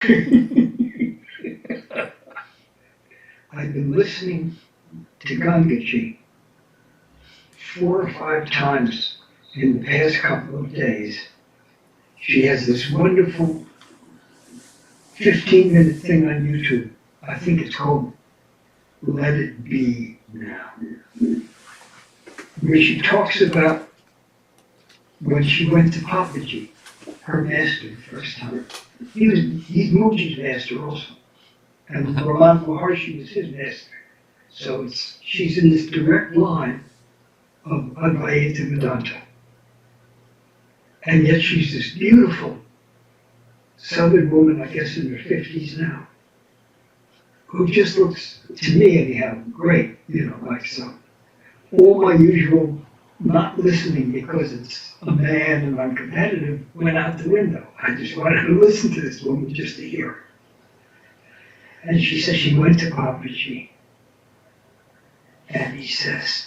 I've been listening to Gangaji 4 or 5 times in the past couple of days. She has this wonderful 15-minute thing on YouTube. I think it's called Let It Be Now, where she talks about when she went to Papaji, her master, the first time. He's Muji's master also, and Ramana Maharshi was his master. So she's in this direct line of Advaita Vedanta. And yet she's this beautiful Southern woman, I guess in her 50s now, who just looks, to me anyhow, great, like so. All my usual not listening because it's a man and I'm competitive went out the window. I just wanted to listen to this woman just to hear her. And she says she went to Papaji, and he says,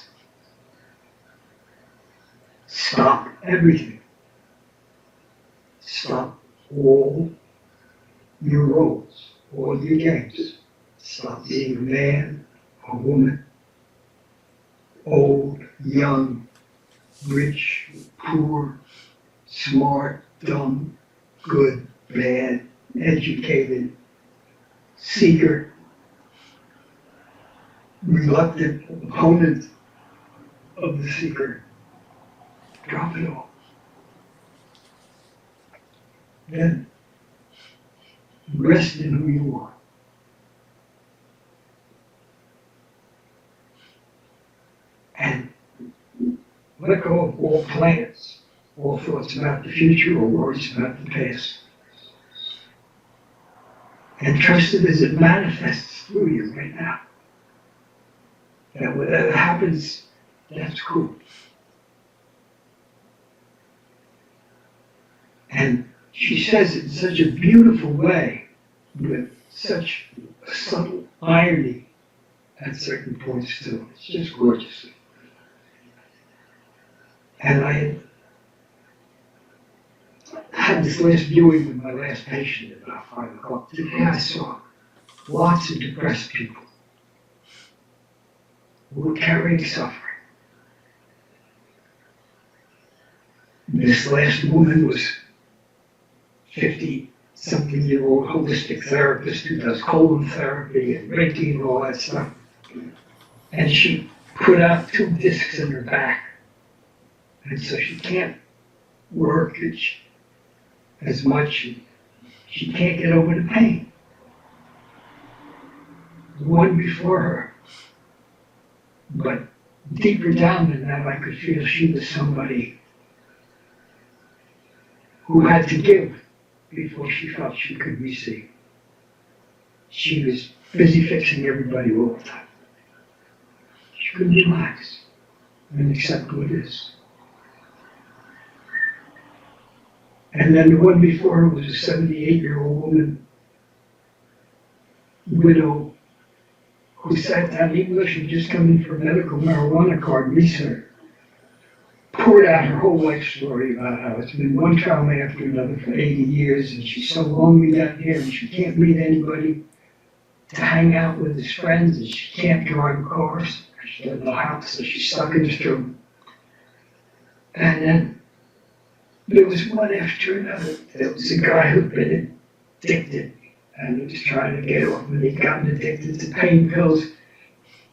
stop everything. Stop all your roles, all your games. Stop being a man, a woman, old, young, rich, poor, smart, dumb, good, bad, educated, seeker, reluctant opponent of the seeker. Drop it all. Then rest in who you are. And let go of all plans, all thoughts about the future or worries about the past. And trust it as it manifests through you right now. And whatever happens, that's cool. And she says it in such a beautiful way, with such a subtle irony at certain points too. It's just gorgeous. And I had this last viewing with my last patient at about 5 o'clock. Today I saw lots of depressed people who were carrying suffering. This last woman was 50-something-year-old holistic therapist who does colon therapy and Reiki and all that stuff. And she put out 2 discs in her back. And so she can't work as much. She can't get over the pain. The one before her. But deeper down than that, I could feel she was somebody who had to give before she felt she could receive. She was busy fixing everybody all the time. She couldn't relax and accept what is. And then the one before her was a 78-year-old woman, widow, who sat down, even though she'd just come in for a medical marijuana card research, poured out her whole life story about how it's been one trauma after another for 80 years, and she's so lonely down here, and she can't meet anybody to hang out with his friends, and she can't drive cars. She has no house, so she's stuck in this room. And then there was one after another. There was a guy who'd been addicted, and he was trying to get off, and he'd gotten addicted to pain pills,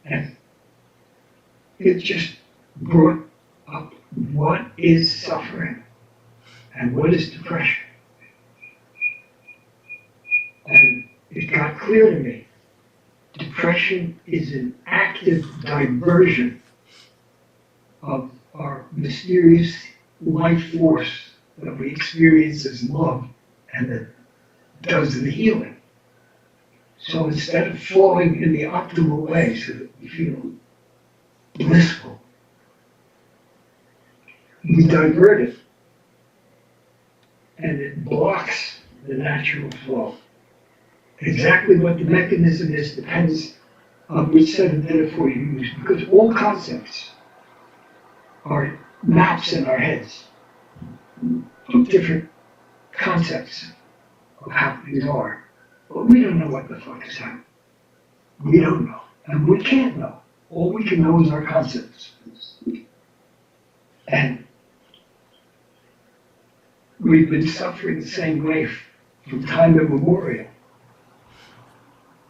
and it just brought up what is suffering and what is depression. And it got clear to me, depression is an active diversion of our mysterious life force that we experience as love and that does the healing. So instead of flowing in the optimal way so that we feel blissful, we divert it, and it blocks the natural flow. Exactly what the mechanism is depends on which set of metaphor you use, because all concepts are maps in our heads of different concepts of how things are. But we don't know what the fuck is happening. We don't know. And we can't know. All we can know is our concepts. And we've been suffering the same way from time immemorial.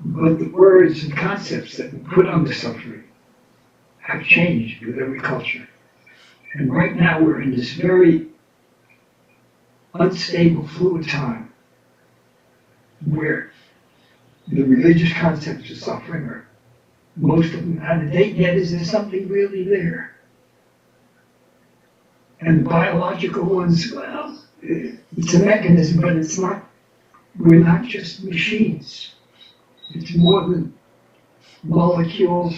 But the words and concepts that we put on the suffering have changed with every culture. And right now we're in this very unstable, fluid time where the religious concepts of suffering are, most of them haven't a date yet. Is there something really there? And the biological ones, well, it's a mechanism, but it's not, we're not just machines. It's more than molecules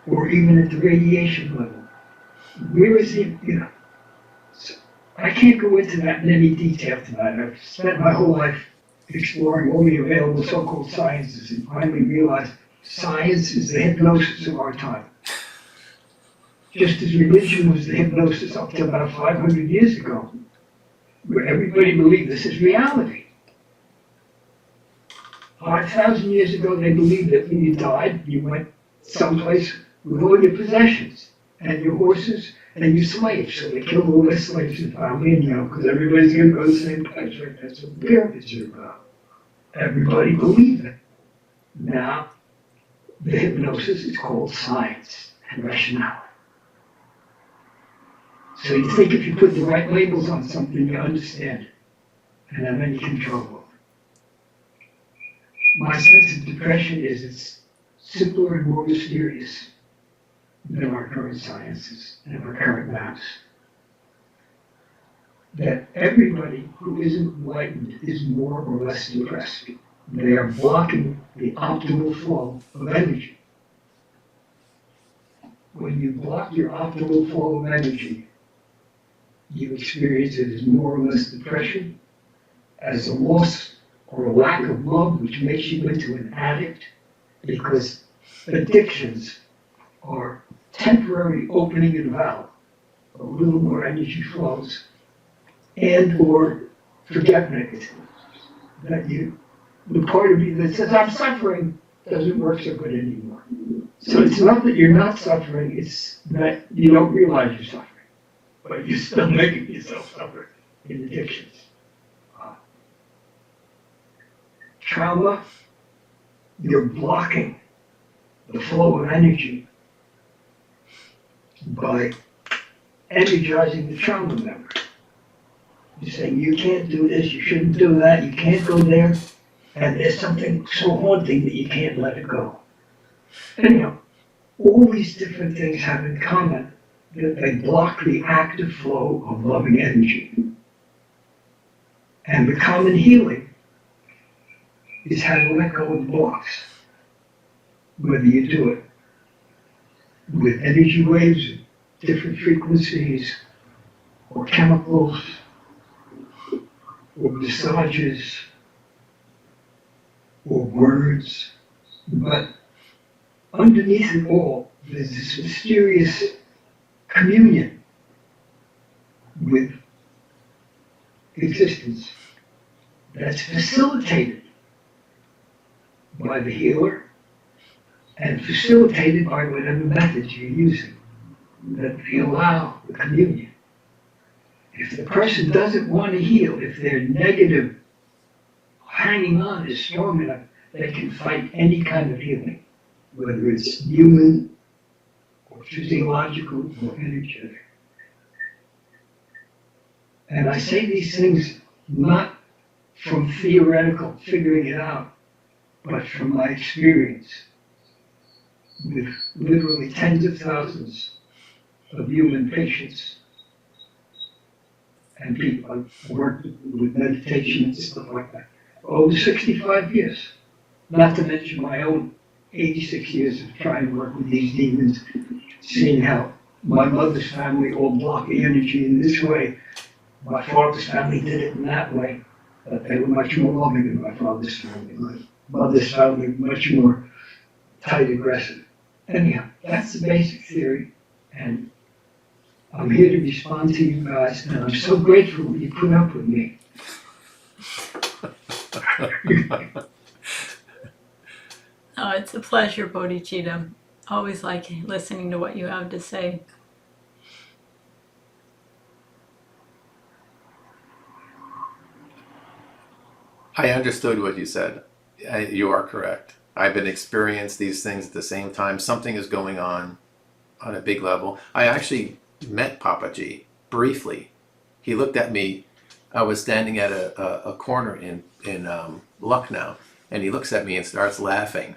or even at the radiation level. Where is it, So I can't go into that in any detail tonight. I've spent my whole life exploring all the available so-called sciences and finally realized science is the hypnosis of our time. Just as religion was the hypnosis up to about 500 years ago, where everybody believed this is reality. 5,000 years ago, they believed that when you died, you went someplace with all your possessions and your horses and your slaves. So they killed all their slaves and family, and because everybody's going to go to the same place, right? That's what pyramids are about. Everybody believed it. Now, the hypnosis is called science and rationality. So you think if you put the right labels on something, you understand it, and have any control over it. My sense of depression is it's simpler and more mysterious than our current sciences and our current maps. That everybody who isn't enlightened is more or less depressed. They are blocking the optimal flow of energy. When you block your optimal flow of energy, you experience it as more or less depression, as a loss or a lack of love, which makes you into an addict, because addictions are temporary opening of the valve. A little more energy flows, and or forgetfulness. That the part of you that says, I'm suffering, doesn't work so good anymore. So it's not that you're not suffering, it's that you don't realize you're suffering. But you're still making yourself suffer in addictions. Trauma, you're blocking the flow of energy by energizing the trauma member. You're saying, you can't do this, you shouldn't do that, you can't go there, and there's something so haunting that you can't let it go. Anyhow, all these different things have in common that they block the active flow of loving energy. And the common healing is how to let go of the blocks, whether you do it with energy waves, different frequencies, or chemicals, or massages, or words. But underneath it all, there's this mysterious communion with existence that's facilitated by the healer and facilitated by whatever methods you're using that allow the communion. If the person doesn't want to heal, if their negative hanging on is strong enough, they can fight any kind of healing, whether it's human or physiological or energetic. And I say these things not from theoretical figuring it out, but from my experience with literally tens of thousands of human patients and people. I've worked with meditation and stuff like that for over 65 years, not to mention my own 86 years of trying to work with these demons, seeing how my mother's family all blocked the energy in this way. My father's family did it in that way, but they were much more loving than my father's family. My mother's family much more tight aggressive. Anyhow, that's the basic theory, and I'm here to respond to you guys, and I'm so grateful that you put up with me. Oh, it's a pleasure, Bodhicitta. Always like listening to what you have to say. I understood what you said. You are correct. I've been experiencing these things at the same time. Something is going on a big level. I actually met Papaji briefly. He looked at me. I was standing at a corner in Lucknow, and he looks at me and starts laughing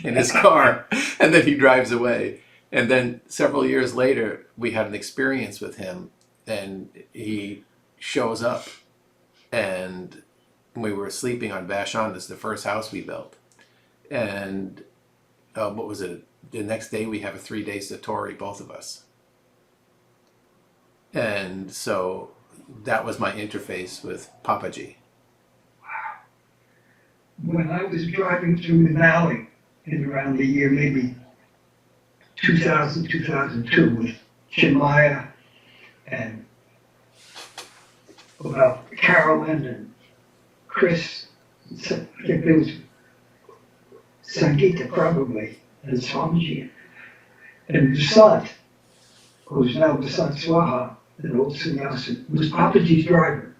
in his car, and then he drives away. And then several years later, we had an experience with him, and he shows up, and we were sleeping on Vashon. This is the first house we built, and what was it? The next day we have a 3-day satori, both of us. And so that was my interface with Papaji. When I was driving through the valley in around the year maybe 2000, 2002 with Chinmaya and about Carolyn and Chris, I think there was Sangeeta probably, and Swamiji, and Vasant, who's now Vasant Swaha, an old sannyasi, was Papaji's driver.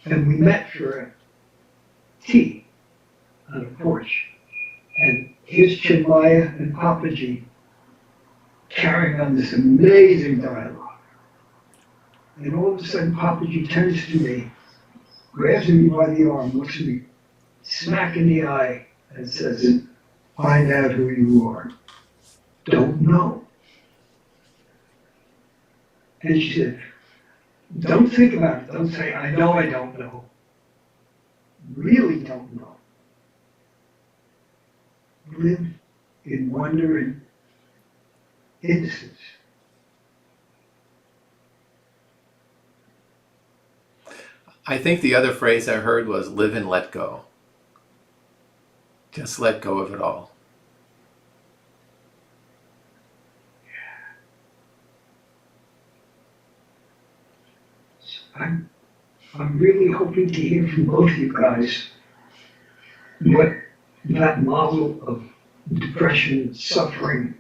And we met for a tea on a porch. And here's Chinmaya and Papaji carrying on this amazing dialogue. And all of a sudden Papaji turns to me, grabs me by the arm, looks at me smack in the eye, and says, "Find out who you are." Don't know. And she said, "Don't think about it. Don't say, I know I don't know. Really don't know. Live in wonder and innocence." I think the other phrase I heard was live and let go. Just let go of it all. I'm really hoping to hear from both you guys what that model of depression, suffering,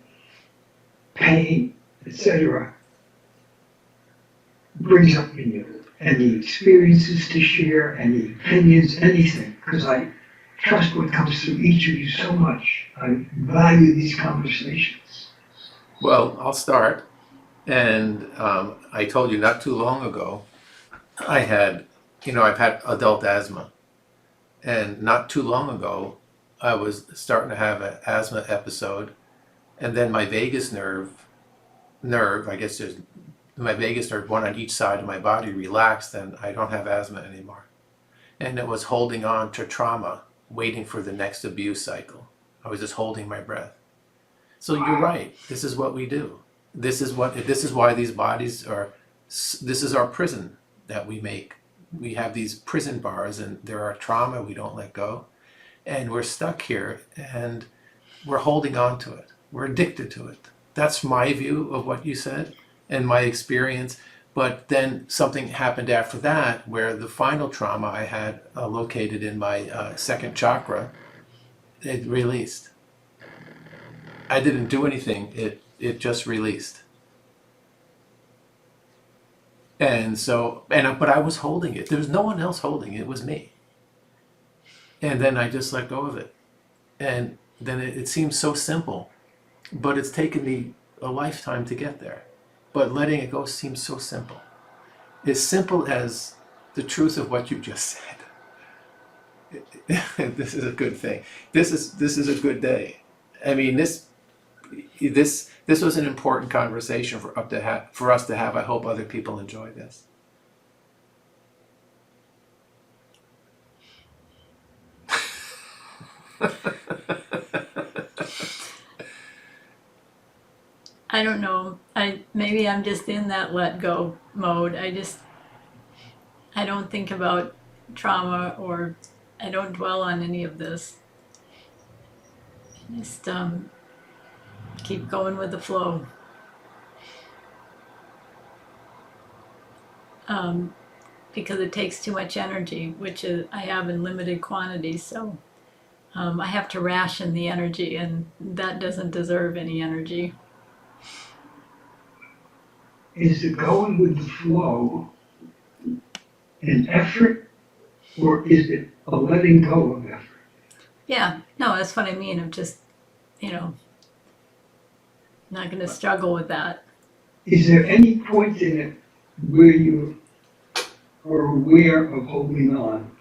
pain, etc. brings up in you. Any experiences to share, any opinions, anything, because I trust what comes through each of you so much. I value these conversations. Well, I'll start. And I told you not too long ago, I've had adult asthma. And not too long ago, I was starting to have an asthma episode. And then my vagus nerve, I guess there's my vagus nerve, one on each side of my body, relaxed, and I don't have asthma anymore. And it was holding on to trauma, waiting for the next abuse cycle. I was just holding my breath. So you're right. This is what we do. This is why these bodies are, this is our prison that we make. We have these prison bars, and there are trauma we don't let go. And we're stuck here, and we're holding on to it. We're addicted to it. That's my view of what you said and my experience. But then something happened after that where the final trauma I had located in my second chakra, it released. I didn't do anything. It just released. And so, but I was holding it. There was no one else holding it. It was me. And then I just let go of it. And then it seems so simple, but it's taken me a lifetime to get there. But letting it go seems so simple. As simple as the truth of what you just said. This is a good thing. This is a good day. I mean, this was an important conversation for us to have. I hope other people enjoy this. I don't know. Maybe I'm just in that let go mode. I don't think about trauma, or I don't dwell on any of this. Just keep going with the flow. because it takes too much energy, which is, I have in limited quantities. So I have to ration the energy, and that doesn't deserve any energy. Is the going with the flow an effort, or is it a letting go of effort? Yeah, no, that's what I mean. I'm just, you know, not going to struggle with that. Is there any point in it where you are aware of holding on?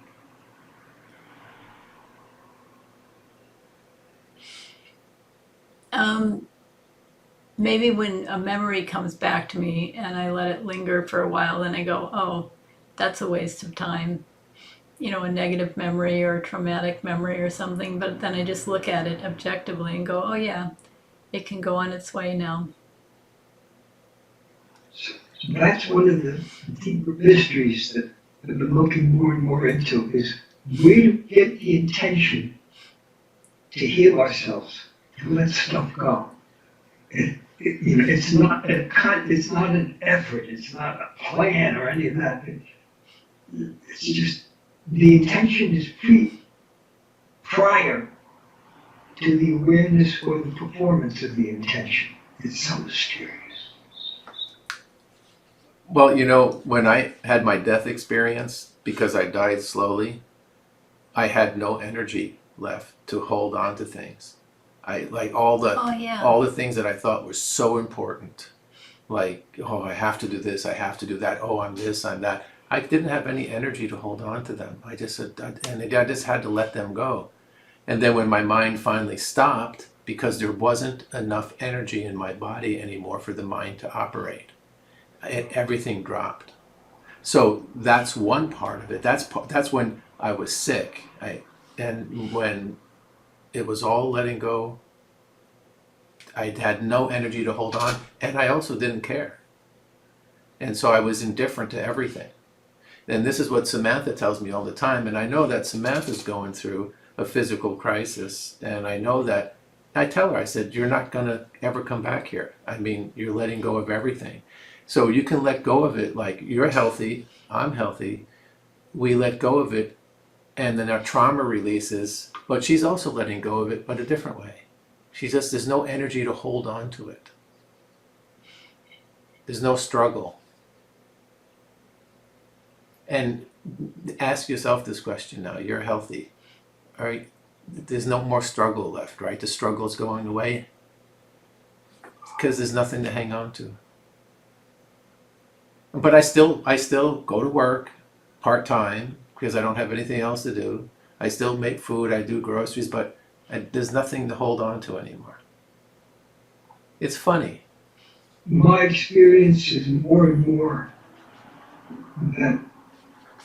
Maybe when a memory comes back to me and I let it linger for a while, then I go, oh, that's a waste of time. You know, a negative memory or a traumatic memory or something. But then I just look at it objectively and go, oh, yeah, it can go on its way now. So that's one of the deeper mysteries that I've been looking more and more into is where to get the intention to heal ourselves, to let stuff go. It's not it's not an effort, it's not a plan or any of that. It's just the intention is prior to the awareness or the performance of the intention. It's so mysterious. Well, you know, when I had my death experience, because I died slowly, I had no energy left to hold on to things. I like all Oh, yeah. the things that I thought were so important. Like, oh, I have to do this, I have to do that. Oh, I'm this, I'm that. I didn't have any energy to hold on to them. I just had to let them go. And then when my mind finally stopped, because there wasn't enough energy in my body anymore for the mind to operate, everything dropped. So that's one part of it. That's when I was sick. And when it was all letting go, I had no energy to hold on, and I also didn't care. And so I was indifferent to everything. And this is what Samantha tells me all the time, and I know that Samantha's going through a physical crisis, and I know that, I tell her, I said, you're not going to ever come back here. I mean, you're letting go of everything. So you can let go of it, like you're healthy, I'm healthy, we let go of it, and then our trauma releases, but she's also letting go of it, but a different way. There's no energy to hold on to it. There's no struggle. And ask yourself this question now, you're healthy, all right? There's no more struggle left, right? The struggle is going away because there's nothing to hang on to. But I still go to work part-time because I don't have anything else to do. I still make food, I do groceries, but there's nothing to hold on to anymore. It's funny. My experience is more and more that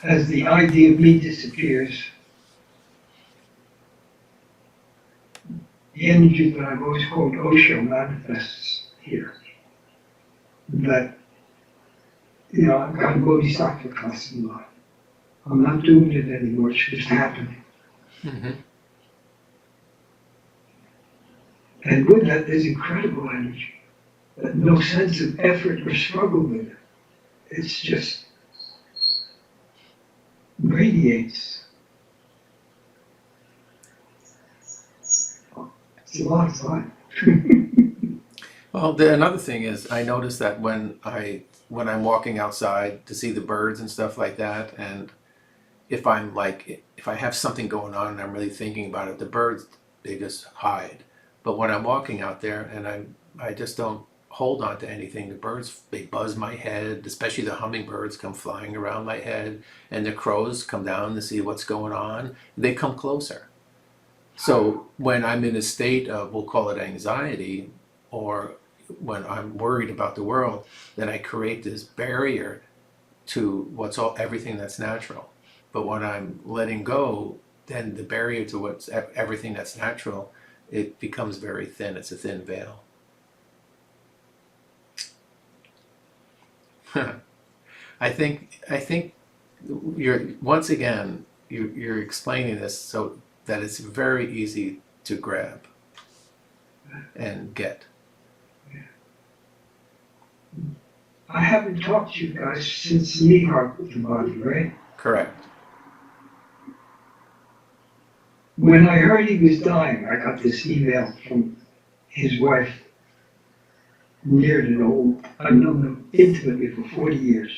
as the idea of me disappears, the energy that I've always called Osho manifests here. That, I've got a bodhisattva class in life. I'm not doing it anymore, it's just happening. Mm-hmm. And with that, there's incredible energy. But no sense of effort or struggle with it. It's just radiates. It's a lot of fun. Well, another thing is, I notice that when I'm walking outside to see the birds and stuff like that, and if I have something going on and I'm really thinking about it, the birds, they just hide. But when I'm walking out there and I just don't hold on to anything, the birds, they buzz my head, especially the hummingbirds come flying around my head, and the crows come down to see what's going on. They come closer. So when I'm in a state of, we'll call it anxiety, or when I'm worried about the world, then I create this barrier to everything that's natural. But when I'm letting go, then the barrier to everything that's natural, it becomes very thin. It's a thin veil. I think you're explaining this so that it's very easy to grab and get. I haven't talked to you guys since Nihar put the body, right? Correct. When I heard he was dying, I got this email from his wife, near and old. I've known them intimately for 40 years.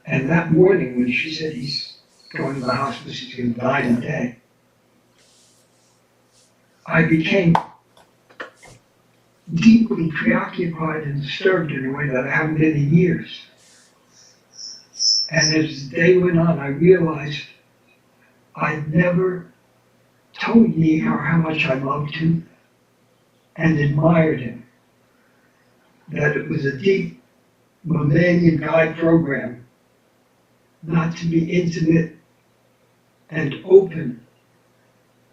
And that morning when she said he's going to the hospice, he's going to die in a day, I became deeply preoccupied and disturbed in a way that I haven't been in years. And as the day went on, I realized I'd never told Nihar how much I loved him and admired him. That it was a deep mammalian guide program not to be intimate and open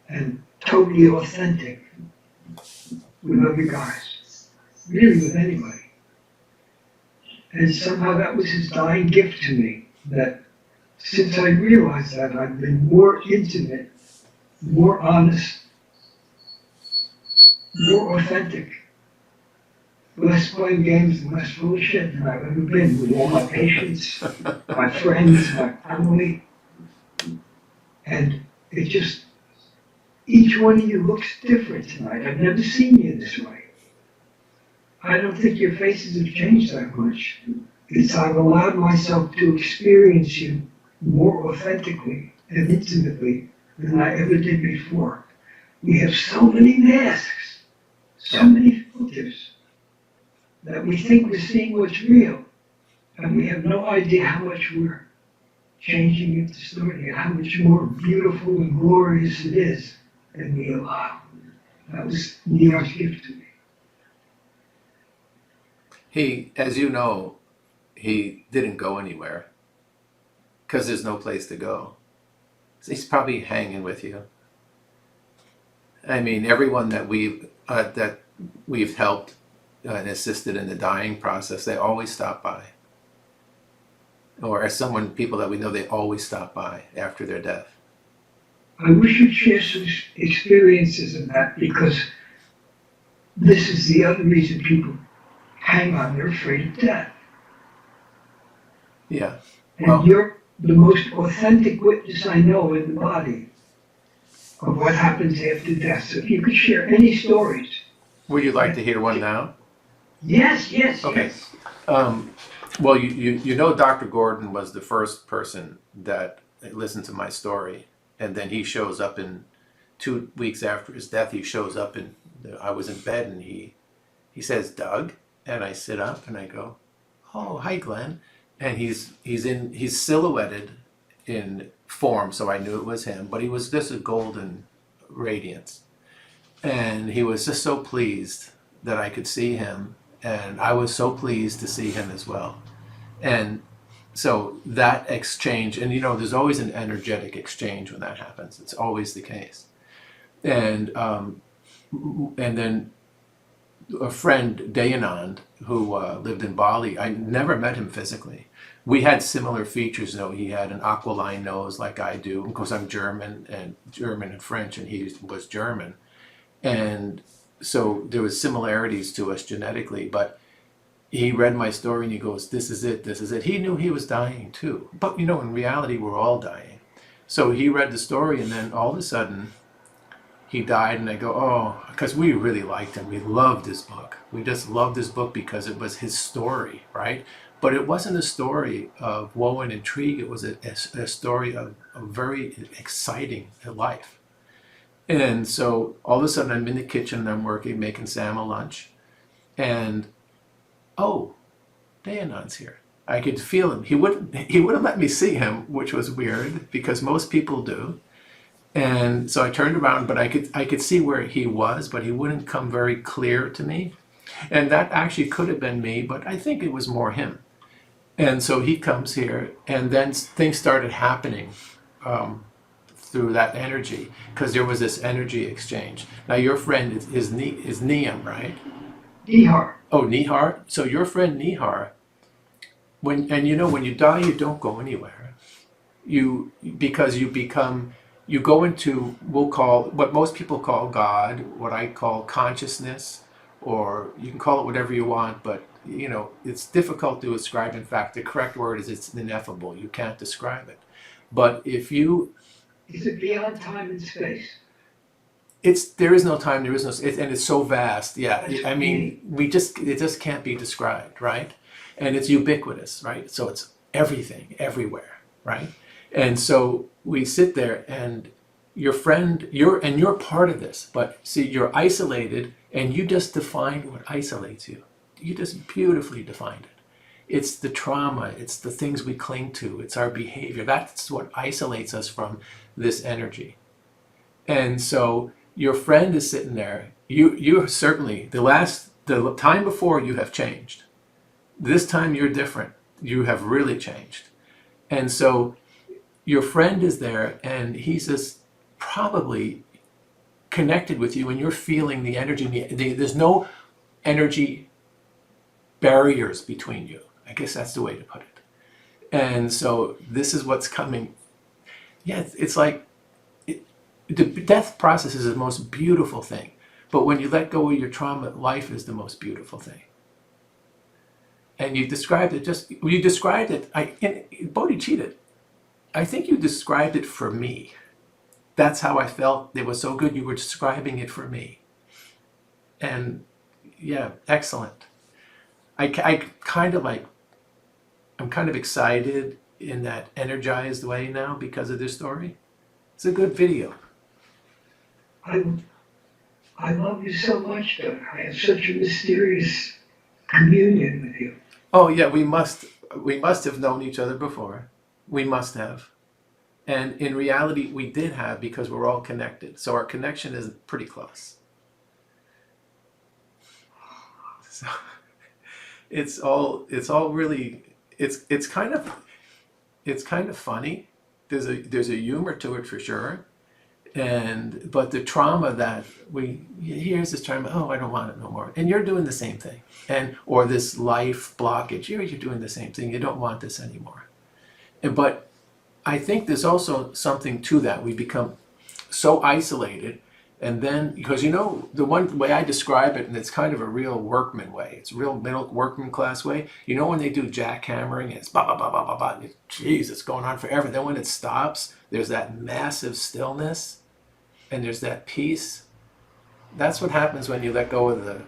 and totally authentic with other guys, really with anybody. And somehow that was his dying gift to me, that since I realized that, I've been more intimate, more honest, more authentic, less playing games and less full of shit than I've ever been with all my patients, my friends, my family. And it just, each one of you looks different tonight. I've never seen you this way. I don't think your faces have changed that much. It's I've allowed myself to experience you more authentically and intimately than I ever did before. We have so many masks, so many filters, that we think we're seeing what's real, and we have no idea how much we're changing it, distorting it, how much more beautiful and glorious it is than we allow. That was Nihar's gift to me. He, as you know, he didn't go anywhere because there's no place to go. So he's probably hanging with you. I mean, everyone that we've helped and assisted in the dying process, they always stop by. Or as people that we know, they always stop by after their death. I wish you'd share some experiences of that, because this is the other reason people hang on, they're afraid of death. Yeah. And you're the most authentic witness I know in the body of what happens after death. So if you could share any stories. Would you like to hear one now? Yes, yes, Okay. yes. Well, you know Dr. Gordon was the first person that listened to my story. And then he shows up 2 weeks after his death, he shows up and I was in bed and he says, "Doug?" And I sit up and I go, "Oh, hi, Glenn." And he's silhouetted in form, so I knew it was him, but he was just a golden radiance. And he was just so pleased that I could see him, and I was so pleased to see him as well. And so that exchange, and there's always an energetic exchange when that happens. It's always the case. And then a friend, Dayanand, who lived in Bali, I never met him physically. We had similar features, though. He had an aquiline nose like I do. Of course, I'm German and French, and he was German. And so there was similarities to us genetically, but he read my story and he goes, this is it, this is it. He knew he was dying too. But in reality, we're all dying. So he read the story, and then all of a sudden, he died, and I go, oh, because we really liked him. We loved his book. We just loved his book because it was his story, right? But it wasn't a story of woe and intrigue. It was a story of a very exciting life. And so all of a sudden I'm in the kitchen and I'm working, making Sam a lunch. And, oh, Dayanand's here. I could feel him. He wouldn't let me see him, which was weird because most people do. And so I turned around, but I could see where he was, but he wouldn't come very clear to me. And that actually could have been me, but I think it was more him. And so he comes here, and then things started happening through that energy, because there was this energy exchange. Now your friend is Niam, right? Nihar. Oh, Nihar. So your friend Nihar, when you die, you don't go anywhere. Because you go into, we'll call, what most people call God, what I call consciousness, or you can call it whatever you want, but it's difficult to describe. In fact, the correct word is it's ineffable. You can't describe it. But if you, Is it beyond time and space? there is no time, there is no, and it's so vast. Yeah, I mean, it just can't be described, right? And it's ubiquitous, right? So it's everything, everywhere, right? And so we sit there, and your friend, you're part of this, but see, you're isolated, and you just defined what isolates you. You just beautifully defined it. It's the trauma, it's the things we cling to, it's our behavior. That's what isolates us from this energy. And so your friend is sitting there. You certainly, the time before, you have changed. This time you're different. You have really changed. And so your friend is there, and he's just probably connected with you, and you're feeling the energy. There's no energy barriers between you. I guess that's the way to put it. And so this is what's coming. Yeah, it's like the death process is the most beautiful thing. But when you let go of your trauma, life is the most beautiful thing. And you described it in Bodhicitta, I think you described it for me. That's how I felt. It was so good. You were describing it for me. And yeah, excellent. I'm kind of excited in that energized way now because of this story. It's a good video. I love you so much, Doug. I have such a mysterious communion with you. Oh yeah, we must have known each other before. We must have. And in reality, we did have, because we're all connected. So our connection is pretty close. So it's all really, it's kind of funny. There's a humor to it for sure. But the trauma that here's this trauma, oh, I don't want it no more. And you're doing the same thing. Or this life blockage, you're doing the same thing. You don't want this anymore. But I think there's also something to that. We become so isolated, and then, because the one way I describe it, and it's kind of a real workman way, it's a real middle workman class way, when they do jackhammering, and it's ba ba ba ba ba ba, geez, it's going on forever. Then when it stops, there's that massive stillness, and there's that peace. That's what happens when you let go of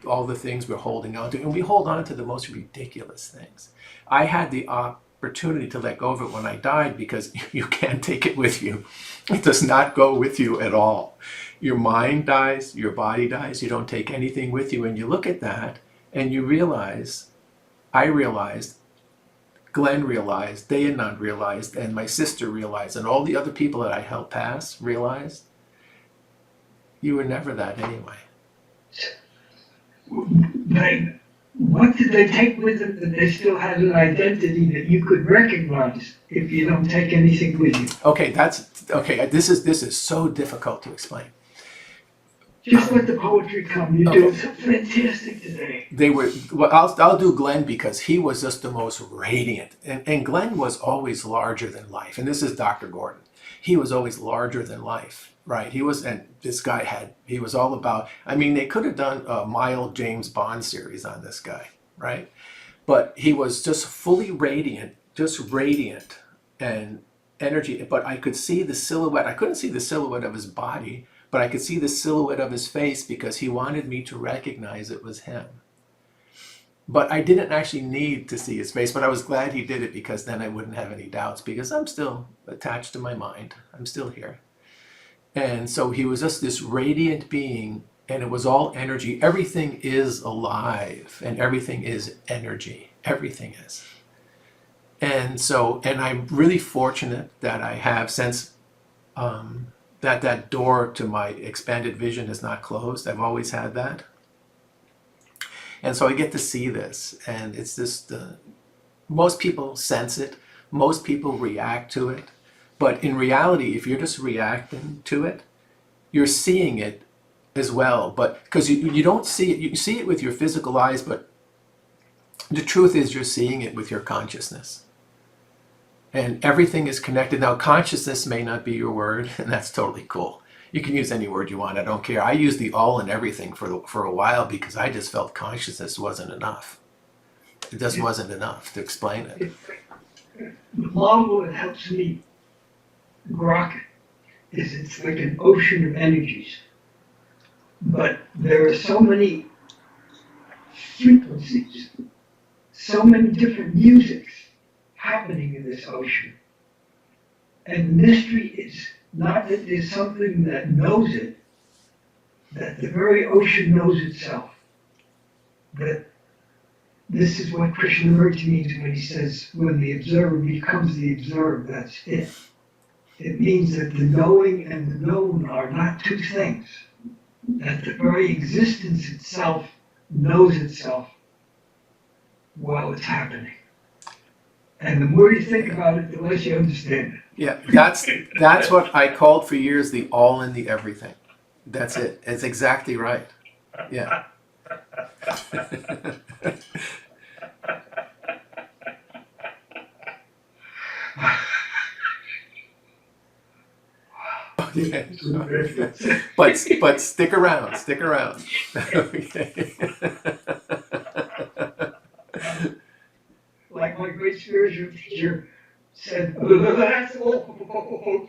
all the things we're holding on to, and we hold on to the most ridiculous things. I had the opportunity to let go of it when I died, because you can't take it with you. It does not go with you at all. Your mind dies, your body dies, you don't take anything with you. And you look at that and you realize, I realized, Glenn realized, Dayanand realized, and my sister realized, and all the other people that I helped pass realized, you were never that anyway. What did they take with them that they still had an identity that you could recognize if you don't take anything with you? Okay, this is so difficult to explain. Just let the poetry come. You're doing so fantastic today. I'll do Glenn, because he was just the most radiant. And Glenn was always larger than life. And this is Dr. Gordon. He was always larger than life, right? He was all about, they could have done a mild James Bond series on this guy, right? But he was just fully radiant, and energy. But I could see the silhouette. I couldn't see the silhouette of his body, but I could see the silhouette of his face, because he wanted me to recognize it was him. But I didn't actually need to see his face, but I was glad he did it, because then I wouldn't have any doubts, because I'm still attached to my mind. I'm still here. And so he was just this radiant being, and it was all energy. Everything is alive, and everything is energy. Everything is. And I'm really fortunate that I have, since that door to my expanded vision is not closed. I've always had that. And so I get to see this, and it's just, most people sense it, most people react to it, but in reality, if you're just reacting to it, you're seeing it as well, but because you don't see it, you see it with your physical eyes, but the truth is you're seeing it with your consciousness. And everything is connected. Now, consciousness may not be your word, and that's totally cool. You can use any word you want. I don't care. I used the all and everything for a while because I just felt consciousness wasn't enough. It just wasn't enough to explain it. The model that helps me grok it is it's like an ocean of energies. But there are so many frequencies, so many different musics happening in this ocean. And the mystery is not that there's something that knows it, that the very ocean knows itself. That this is what Krishnamurti means when he says, when the observer becomes the observed, that's it. It means that the knowing and the known are not two things. That the very existence itself knows itself while it's happening. And the more you think about it, the less you understand it. Yeah, that's what I called for years the all and the everything. That's it. It's exactly right. Yeah. Yeah. But stick around. Okay. Like my great spiritual teacher said, that's all.